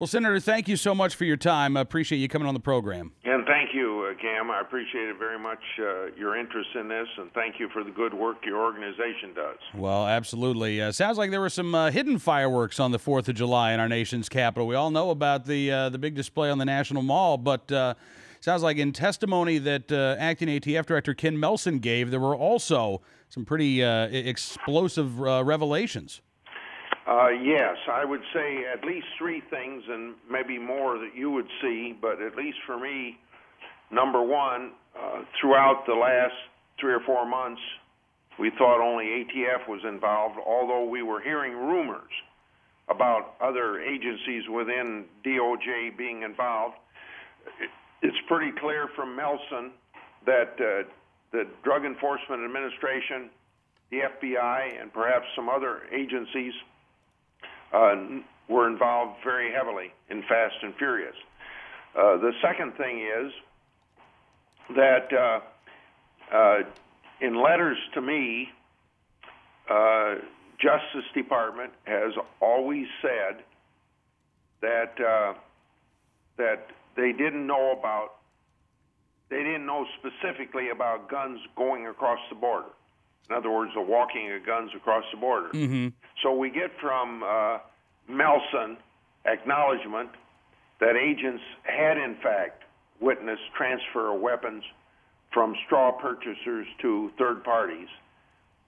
Well, Senator, thank you so much for your time. I appreciate you coming on the program. And thank you, Cam. I appreciate it very much, your interest in this, and thank you for the good work your organization does. Well, absolutely. Sounds like there were some hidden fireworks on the 4th of July in our nation's capital. We all know about the big display on the National Mall, but sounds like in testimony that Acting ATF Director Ken Melson gave, there were also some pretty explosive revelations. Yes, I would say at least three things, and maybe more that you would see, but at least for me, number one, throughout the last 3 or 4 months, we thought only ATF was involved, although we were hearing rumors about other agencies within DOJ being involved. It's pretty clear from Melson that the Drug Enforcement Administration, the FBI, and perhaps some other agencies were involved very heavily in Fast and Furious. The second thing is that in letters to me, Justice Department has always said that they didn't know specifically about guns going across the border. In other words, the walking of guns across the border. Mm-hmm. So we get from Melson acknowledgement that agents had, in fact, witnessed transfer of weapons from straw purchasers to third parties,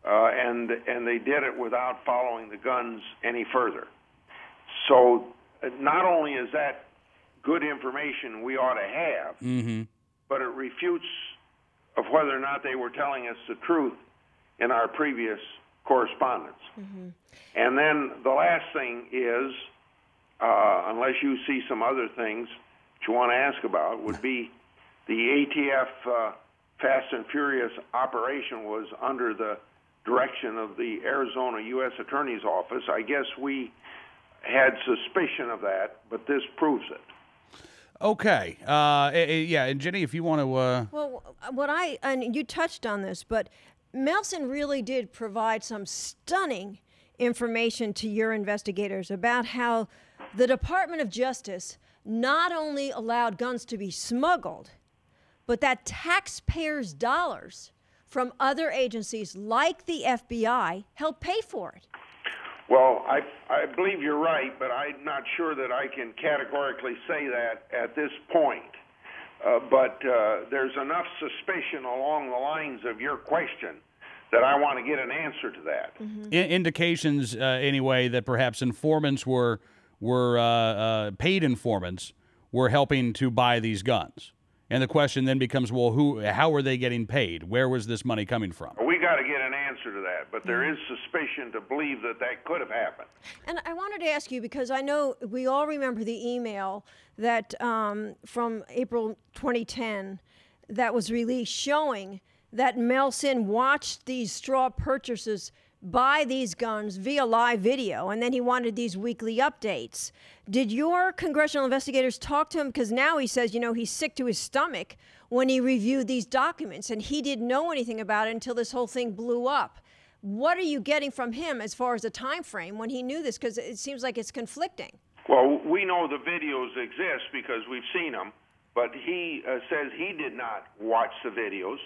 and they did it without following the guns any further. So not only is that good information we ought to have, mm-hmm. but it refutes of whether or not they were telling us the truth in our previous correspondence. Mm-hmm. And then the last thing is, unless you see some other things that you want to ask about, would be the ATF Fast and Furious operation was under the direction of the Arizona U.S. Attorney's Office. I guess we had suspicion of that, but this proves it. Okay. Yeah, and Jenny, if you want to... Well, and you touched on this, but Melson really did provide some stunning information to your investigators about how the Department of Justice not only allowed guns to be smuggled, but that taxpayers' dollars from other agencies like the FBI helped pay for it. Well, I believe you're right, but I'm not sure that I can categorically say that at this point. But there's enough suspicion along the lines of your question that I want to get an answer to that. Mm-hmm. Indications, anyway, that perhaps informants were paid informants were helping to buy these guns. And the question then becomes, well, how were they getting paid? Where was this money coming from? We got to get an answer to that, but there is suspicion to believe that that could have happened. And I wanted to ask you, because I know we all remember the email that from April 2010 that was released showing that Melson watched these straw purchasers buy these guns via live video, and then he wanted these weekly updates. Did your congressional investigators talk to him? Because now he says, he's sick to his stomach when he reviewed these documents, and he didn't know anything about it until this whole thing blew up. What are you getting from him as far as the time frame when he knew this? Because it seems like it's conflicting. Well, we know the videos exist because we've seen them, but he says he did not watch the videos,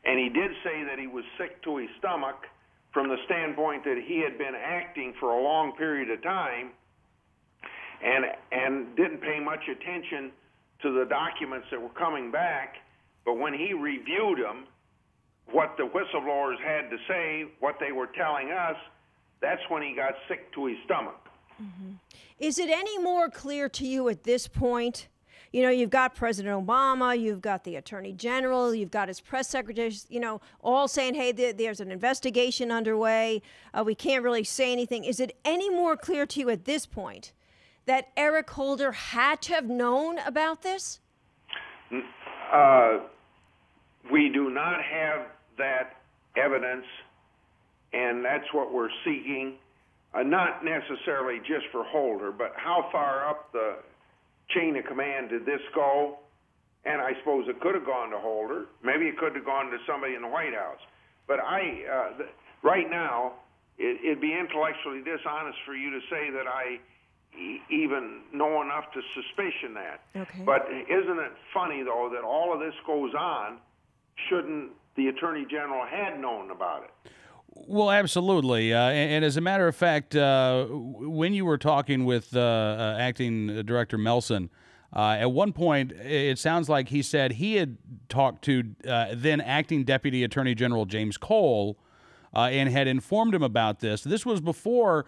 and he did say that he was sick to his stomach from the standpoint that he had been acting for a long period of time and didn't pay much attention to the documents that were coming back. But when he reviewed them, what the whistleblowers had to say, what they were telling us, that's when he got sick to his stomach. Mm-hmm. Is it any more clear to you at this point? You've got President Obama, you've got the Attorney General, you've got his press secretaries, all saying, hey, there's an investigation underway. We can't really say anything. Is it any more clear to you at this point that Eric Holder had to have known about this? We do not have that evidence, and that's what we're seeking, not necessarily just for Holder, but how far up the chain of command did this go? And I suppose it could have gone to Holder. Maybe it could have gone to somebody in the White House. But right now, it'd be intellectually dishonest for you to say that I even know enough to suspicion that. Okay. But isn't it funny, though, that all of this goes on? Shouldn't the Attorney General had known about it? Well, absolutely. And as a matter of fact, when you were talking with Acting Director Melson, at one point, it sounds like he said he had talked to then Acting Deputy Attorney General James Cole and had informed him about this. This was before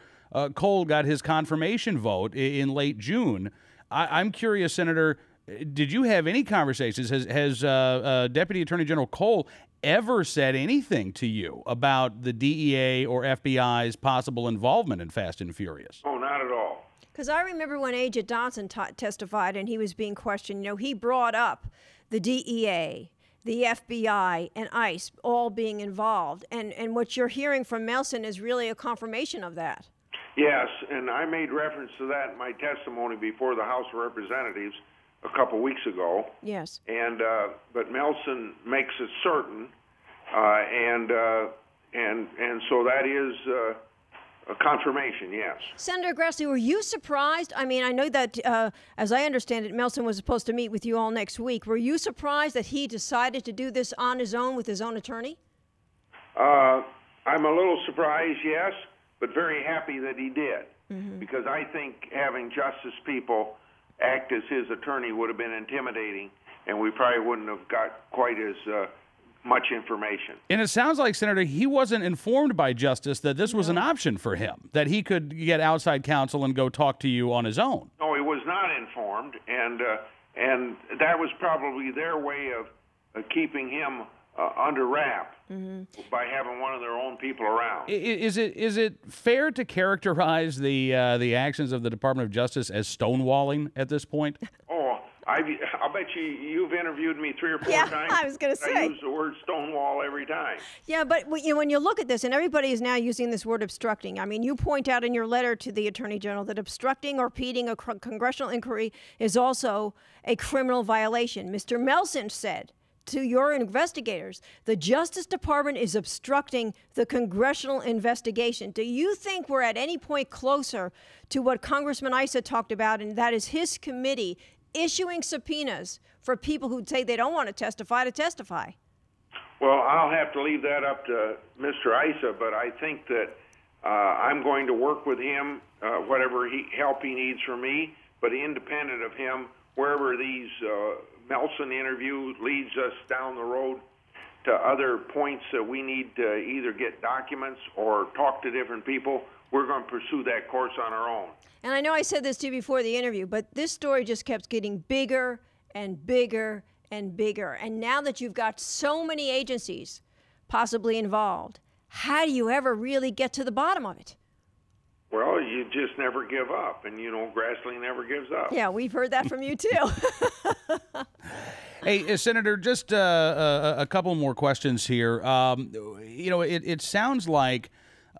Cole got his confirmation vote in late June. I'm curious, Senator, did you have any conversations? Has Deputy Attorney General Cole ever said anything to you about the DEA or FBI's possible involvement in Fast and Furious? Oh, not at all. Because I remember when Agent Donson testified and he was being questioned, he brought up the DEA, the FBI, and ICE all being involved. And what you're hearing from Melson is really a confirmation of that. Yes, and I made reference to that in my testimony before the House of Representatives a couple weeks ago. Yes. And but Melson makes it certain, and so that is a confirmation. Yes. Senator Grassley, were you surprised? I mean, I know that, as I understand it, Melson was supposed to meet with you all next week. Were you surprised that he decided to do this on his own with his own attorney? I'm a little surprised, yes, but very happy that he did, because I think having justice people act as his attorney would have been intimidating, and we probably wouldn't have got quite as much information. And it sounds like, Senator, he wasn't informed by Justice that this was an option for him, that he could get outside counsel and go talk to you on his own. No, he was not informed, and that was probably their way of keeping him under wrap by having one of their own people around. Is it fair to characterize the actions of the Department of Justice as stonewalling at this point? Oh, I'll bet you've interviewed me 3 or 4 times. I was going to say. I use the word stonewall every time. Yeah, but when you look at this, and everybody is now using this word obstructing. I mean, you point out in your letter to the Attorney General that obstructing or impeding a congressional inquiry is also a criminal violation. Mr. Melson said to your investigators, the Justice Department is obstructing the congressional investigation. Do you think we're at any point closer to what Congressman Issa talked about, and that is his committee issuing subpoenas for people who say they don't want to testify? Well, I'll have to leave that up to Mr. Issa, but I think that I'm going to work with him, whatever help he needs from me, but independent of him, wherever these Melson interview leads us down the road to other points that we need to either get documents or talk to different people, we're going to pursue that course on our own. And I know I said this to you before the interview, but this story just kept getting bigger and bigger and bigger. And now that you've got so many agencies possibly involved, how do you ever really get to the bottom of it? Well, you just never give up, and Grassley never gives up. Yeah, we've heard that from you too. Hey, Senator, just a couple more questions here. It sounds like,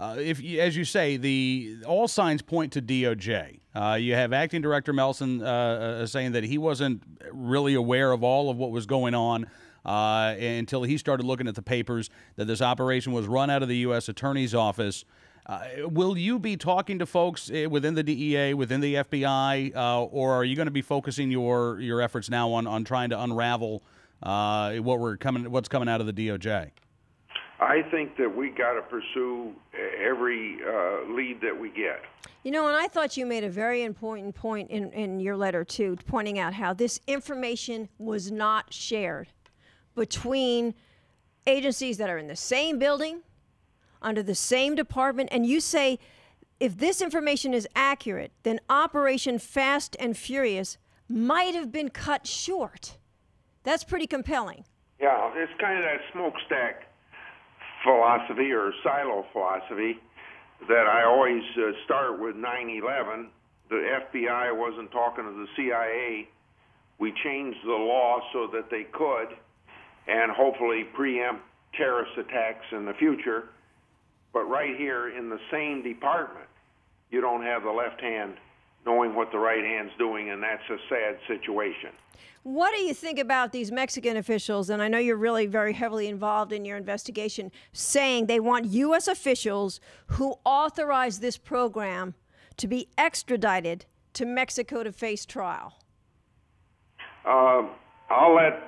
as you say, all signs point to DOJ. You have Acting Director Melson saying that he wasn't really aware of all of what was going on until he started looking at the papers, that this operation was run out of the U.S. Attorney's Office. Will you be talking to folks within the DEA, within the FBI, or are you going to be focusing your efforts now on trying to unravel what's coming out of the DOJ? I think that we got to pursue every lead that we get. And I thought you made a very important point in your letter, too, pointing out how this information was not shared between agencies that are in the same building, under the same department, and you say if this information is accurate, then Operation Fast and Furious might have been cut short. That's pretty compelling. Yeah, it's kind of that smokestack philosophy or silo philosophy that I always start with 9/11. The FBI wasn't talking to the CIA. We changed the law so that they could, and hopefully preempt terrorist attacks in the future. But right here in the same department, you don't have the left hand knowing what the right hand's doing, and that's a sad situation. What do you think about these Mexican officials, and I know you're really very heavily involved in your investigation, saying they want U.S. officials who authorized this program to be extradited to Mexico to face trial? I'll let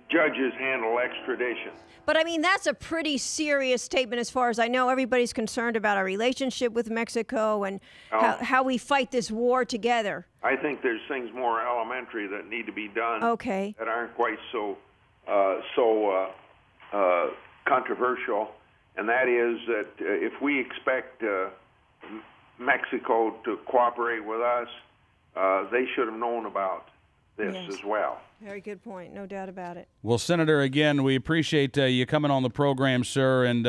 judges handle extradition. But I mean, that's a pretty serious statement as far as I know. Everybody's concerned about our relationship with Mexico and how we fight this war together. I think there's things more elementary that need to be done that aren't quite so controversial, and that is that if we expect Mexico to cooperate with us, they should have known about this as well. Very good point. No doubt about it. Well, Senator, again, we appreciate you coming on the program, sir, and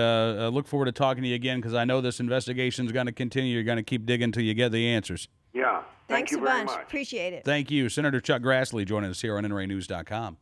look forward to talking to you again because I know this investigation is going to continue. You're going to keep digging until you get the answers. Yeah. Thanks Thank you a very bunch. much. Appreciate it. Thank you. Senator Chuck Grassley joining us here on NRAnews.com.